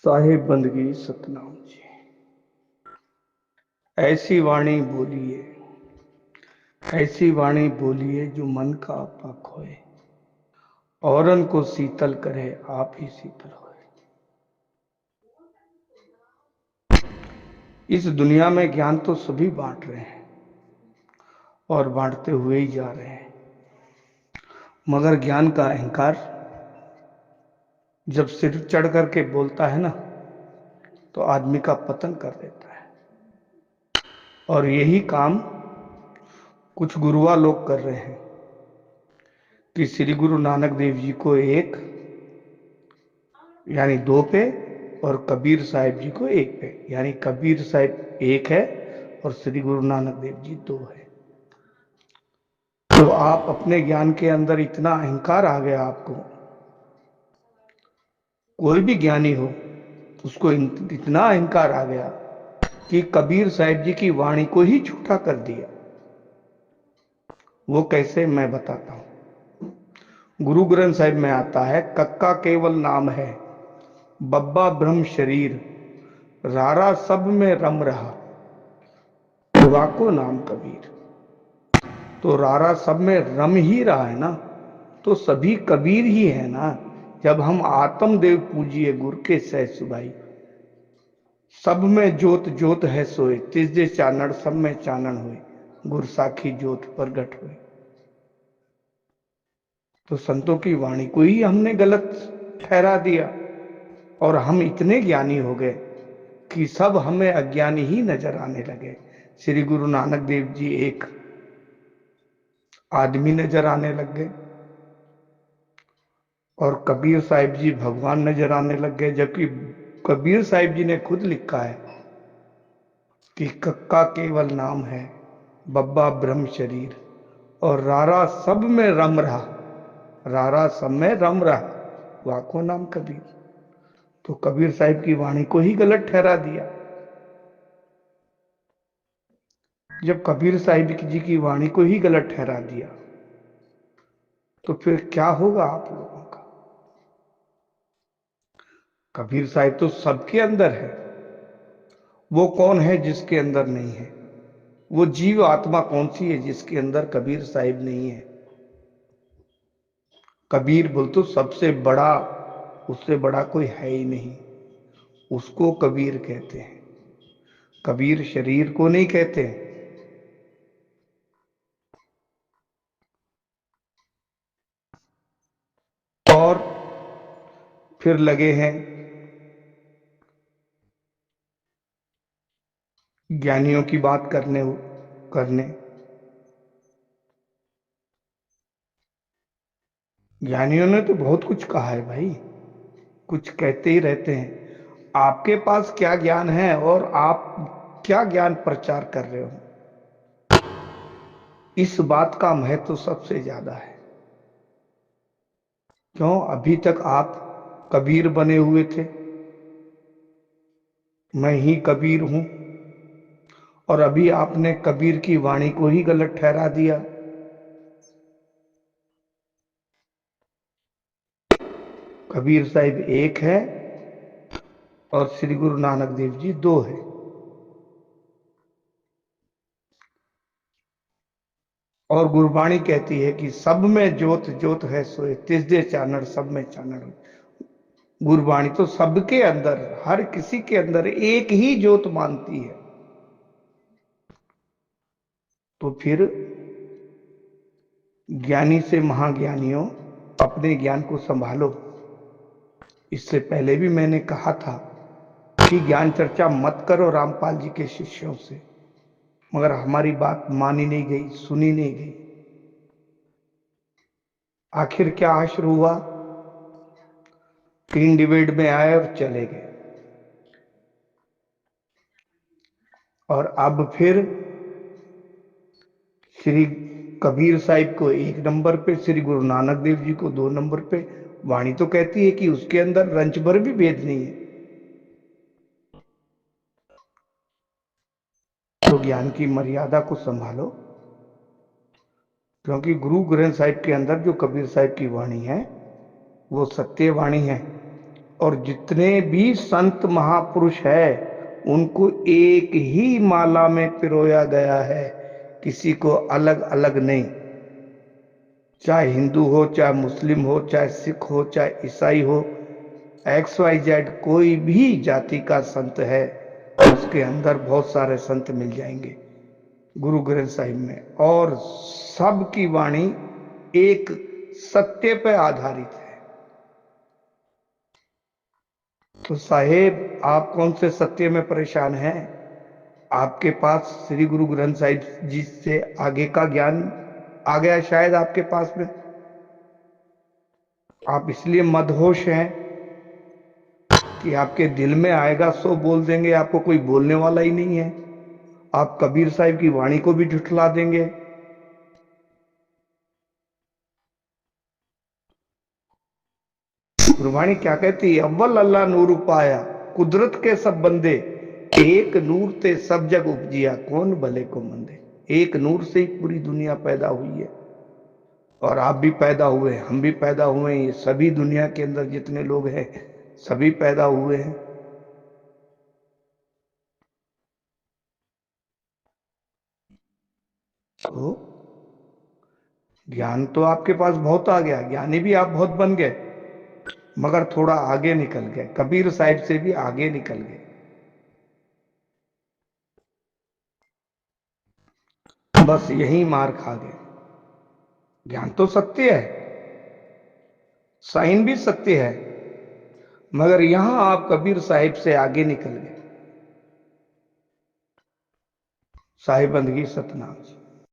साहेब बंदगी सतनाम जी। ऐसी वाणी बोलिए, ऐसी वाणी बोलिए जो मन का आपा खोए, औरन को शीतल करे आप ही शीतल होए। इस दुनिया में ज्ञान तो सभी बांट रहे हैं और बांटते हुए ही जा रहे हैं, मगर ज्ञान का अहंकार जब सिर चढ़ करके बोलता है ना, तो आदमी का पतन कर देता है। और यही काम कुछ गुरुआ लोग कर रहे हैं कि श्री गुरु नानक देव जी को एक यानी दो पे और कबीर साहिब जी को एक पे, यानी कबीर साहिब एक है और श्री गुरु नानक देव जी दो है। तो आप अपने ज्ञान के अंदर इतना अहंकार आ गया आपको, कोई भी ज्ञानी हो उसको इतना अहंकार आ गया कि कबीर साहिब जी की वाणी को ही झूठा कर दिया। वो कैसे, मैं बताता हूं। गुरु ग्रंथ साहिब में आता है, कक्का केवल नाम है, बब्बा ब्रह्म शरीर, रारा सब में रम रहा, वाको नाम कबीर। तो रारा सब में रम ही रहा है ना, तो सभी कबीर ही है ना। जब हम आत्म देव पूजिए गुर के सह सुभाई, सब में जोत जोत है सोए, तिजे चानड़ सब में चानन हुए, गुर साखी जोत प्रगट हुए। तो संतों की वाणी को ही हमने गलत ठहरा दिया और हम इतने ज्ञानी हो गए कि सब हमें अज्ञानी ही नजर आने लगे। श्री गुरु नानक देव जी एक आदमी नजर आने लग गए और कबीर साहिब जी भगवान नजर आने लग गए, जबकि कबीर साहिब जी ने खुद लिखा है कि कक्का केवल नाम है, बब्बा ब्रह्म शरीर, और रारा सब में रम रहा, रारा सब में रम रहा, वाको नाम कबीर। तो कबीर साहिब की वाणी को ही गलत ठहरा दिया। जब कबीर साहिब जी की वाणी को ही गलत ठहरा दिया तो फिर क्या होगा आप लोगों का। कबीर साहिब तो सबके अंदर है। वो कौन है जिसके अंदर नहीं है? वो जीव आत्मा कौन सी है जिसके अंदर कबीर साहिब नहीं है? कबीर बोल तो सबसे बड़ा, उससे बड़ा कोई है ही नहीं, उसको कबीर कहते हैं। कबीर शरीर को नहीं कहते। और फिर लगे हैं ज्ञानियों की बात करने करने ज्ञानियों ने तो बहुत कुछ कहा है भाई, कुछ कहते ही रहते हैं। आपके पास क्या ज्ञान है और आप क्या ज्ञान प्रचार कर रहे हो, इस बात का महत्व सबसे ज्यादा है। क्यों अभी तक आप कबीर बने हुए थे, मैं ही कबीर हूं, और अभी आपने कबीर की वाणी को ही गलत ठहरा दिया। कबीर साहिब एक है और श्री गुरु नानक देव जी दो है। और गुरबाणी कहती है कि सब में जोत जोत है सोए, तिसदे चानड़ सब में चानड़ हुई। गुरबाणी तो सबके अंदर, हर किसी के अंदर एक ही ज्योत मानती है। तो फिर ज्ञानी से महाज्ञानियों, अपने ज्ञान को संभालो। इससे पहले भी मैंने कहा था कि ज्ञान चर्चा मत करो रामपाल जी के शिष्यों से, मगर हमारी बात मानी नहीं गई, सुनी नहीं गई। आखिर क्या आश्र हुआ, 3 डिबेट में आए और चले गए। और अब फिर श्री कबीर साहिब को 1 नंबर पे, श्री गुरु नानक देव जी को 2 नंबर पे। वाणी तो कहती है कि उसके अंदर रंच भर भी भेद नहीं है। तो ज्ञान की मर्यादा को संभालो, क्योंकि गुरु ग्रंथ साहिब के अंदर जो कबीर साहिब की वाणी है वो सत्य वाणी है। और जितने भी संत महापुरुष है उनको एक ही माला में पिरोया गया है, किसी को अलग अलग नहीं। चाहे हिंदू हो, चाहे मुस्लिम हो, चाहे सिख हो, चाहे ईसाई हो, XYZ कोई भी जाति का संत है, उसके अंदर बहुत सारे संत मिल जाएंगे गुरु ग्रंथ साहिब में। और सबकी वाणी एक सत्य पर आधारित है। तो साहेब, आप कौन से सत्य में परेशान हैं? आपके पास श्री गुरु ग्रंथ साहिब जी से आगे का ज्ञान आ गया शायद आपके पास में। आप इसलिए मदहोश हैं कि आपके दिल में आएगा सो बोल देंगे, आपको कोई बोलने वाला ही नहीं है। आप कबीर साहिब की वाणी को भी झुठला देंगे। गुरबाणी क्या कहती है? अव्वल अल्लाह नूर पाया, कुदरत के सब बंदे, एक नूर ते सब जग उपजिया, कौन भले को मंदे। एक नूर से ही पूरी दुनिया पैदा हुई है, और आप भी पैदा हुए, हम भी पैदा हुए, ये सभी दुनिया के अंदर जितने लोग हैं सभी पैदा हुए हैं। तो ज्ञान तो आपके पास बहुत आ गया, ज्ञानी भी आप बहुत बन गए, मगर थोड़ा आगे निकल गए, कबीर साहिब से भी आगे निकल गए। बस यही मार खा गए। ज्ञान तो सत्य है, साइन भी सत्य है, मगर यहां आप कबीर साहिब से आगे निकल गए। साहिब बंदगी सतनाम।